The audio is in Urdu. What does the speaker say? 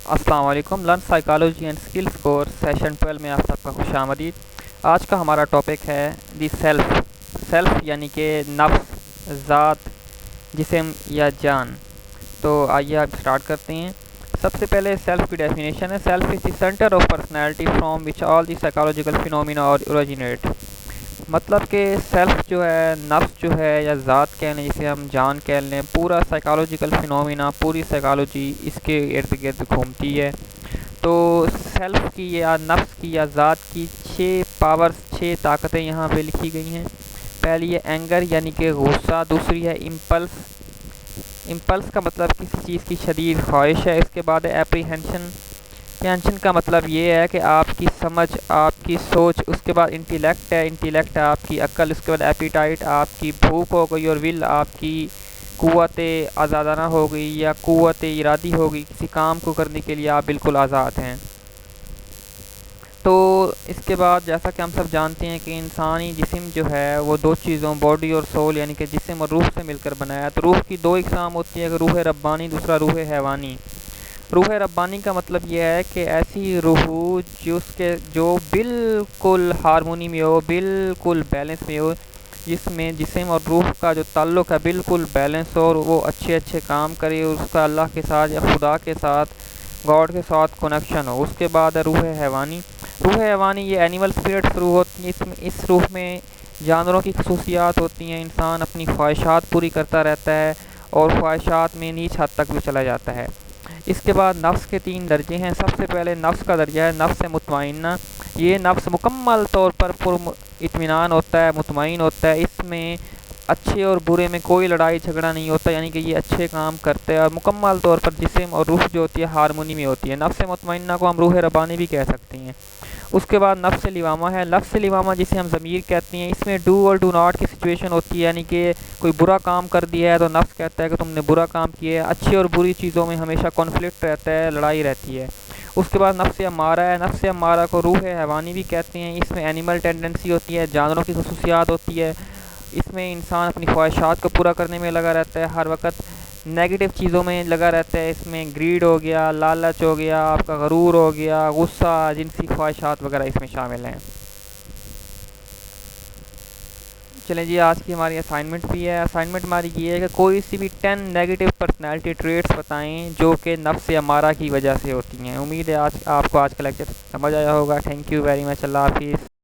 السلام علیکم، learn psychology and skills course session 12 میں آپ سب کا خوش آمدید۔ آج کا ہمارا ٹاپک ہے دی سیلف یعنی کہ نفس، ذات، جسم یا جان۔ تو آئیے آپ اسٹارٹ کرتے ہیں۔ سب سے پہلے سیلف کی ڈیفینیشن ہے۔ Self is the centre of personality from which all the psychological phenomena originate. مطلب کہ سیلف جو ہے، نفس جو ہے یا ذات کہہ لیں، جسے ہم جان کہہ لیں، پورا سائیکالوجیکل فینومینا، پوری سائیکالوجی اس کے ارد گرد گھومتی ہے۔ تو سیلف کی یا نفس کی یا ذات کی 6 طاقتیں یہاں پہ لکھی گئی ہیں۔ پہلی ہے اینگر یعنی کہ غصہ، دوسری ہے امپلس کا مطلب کسی چیز کی شدید خواہش ہے۔ اس کے بعد ہے اپریہنشن کا مطلب یہ ہے کہ آپ کی سمجھ، آپ کی سوچ۔ اس کے بعد انٹیلیکٹ ہے، انٹیلیکٹ آپ کی عقل۔ اس کے بعد ایپیٹائٹ آپ کی بھوک ہو گئی، اور ول آپ کی قوت آزادانہ ہو گئی یا قوت ارادی ہو گئی، کسی کام کو کرنے کے لیے آپ بالکل آزاد ہیں۔ تو اس کے بعد جیسا کہ ہم سب جانتے ہیں کہ انسانی جسم جو ہے وہ 2 چیزوں، باڈی اور سول یعنی کہ جسم اور روح سے مل کر بنایا ہے۔ تو روح کی 2 اقسام ہوتی ہیں، روح ربانی، دوسرا روح حیوانی۔ روح ربانی کا مطلب یہ ہے کہ ایسی روح جو بالکل ہارمونی میں ہو، بالکل بیلنس میں ہو، جس میں جسم اور روح کا جو تعلق ہے بالکل بیلنس ہو، اور وہ اچھے کام کرے، اور اس کا اللہ کے ساتھ یا خدا کے ساتھ، گاڈ کے ساتھ کنیکشن ہو۔ اس کے بعد ہے روح حیوانی۔ روح حیوانی یہ اینیمل اسپرٹس روح ہوتی ہے۔ اس روح میں جانوروں کی خصوصیات ہوتی ہیں۔ انسان اپنی خواہشات پوری کرتا رہتا ہے اور خواہشات میں نیچ حد تک بھی چلا جاتا ہے۔ اس کے بعد نفس کے 3 درجے ہیں۔ سب سے پہلے نفس کا درجہ ہے نفس مطمئنہ۔ یہ نفس مکمل طور پر اطمینان ہوتا ہے، مطمئن ہوتا ہے۔ اس میں اچھے اور برے میں کوئی لڑائی جھگڑا نہیں ہوتا، یعنی کہ یہ اچھے کام کرتے ہیں، اور مکمل طور پر جسم اور روح جو ہوتی ہے ہارمونی میں ہوتی ہے۔ نفس مطمئنہ کو ہم روح ربانی بھی کہہ سکتے ہیں۔ اس کے بعد نفس لوامہ ہے۔ نفس لوامہ جسے ہم ضمیر کہتے ہیں، اس میں ڈو اور ڈو ناٹ کی سچویشن ہوتی ہے، یعنی کہ کوئی برا کام کر دیا ہے تو نفس کہتا ہے کہ تم نے برا کام کیا ہے۔ اچھی اور بری چیزوں میں ہمیشہ کانفلکٹ رہتا ہے، لڑائی رہتی ہے۔ اس کے بعد نفس امارہ ہے۔ نفس امارہ کو روح حیوانی بھی کہتے ہیں۔ اس میں اینیمل ٹینڈنسی ہوتی ہے، جانوروں کی خصوصیات ہوتی ہے۔ اس میں انسان اپنی خواہشات کو پورا کرنے میں لگا رہتا ہے، ہر وقت نیگیٹو چیزوں میں لگا رہتا ہے۔ اس میں گریڈ ہو گیا، لالچ ہو گیا، آپ کا غرور ہو گیا، غصہ، جنسی خواہشات وغیرہ اس میں شامل ہیں۔ چلیں جی، آج کی ہماری اسائنمنٹ بھی ہے۔ اسائنمنٹ ہماری یہ ہے کہ کوئی سی بھی 10 نیگیٹو پرسنالٹی ٹریٹس بتائیں جو کہ نفس امارہ کی وجہ سے ہوتی ہیں۔ امید ہے آپ کو آج کا لیکچر سمجھ آیا ہوگا۔ Thank you very much. اللہ حافظ۔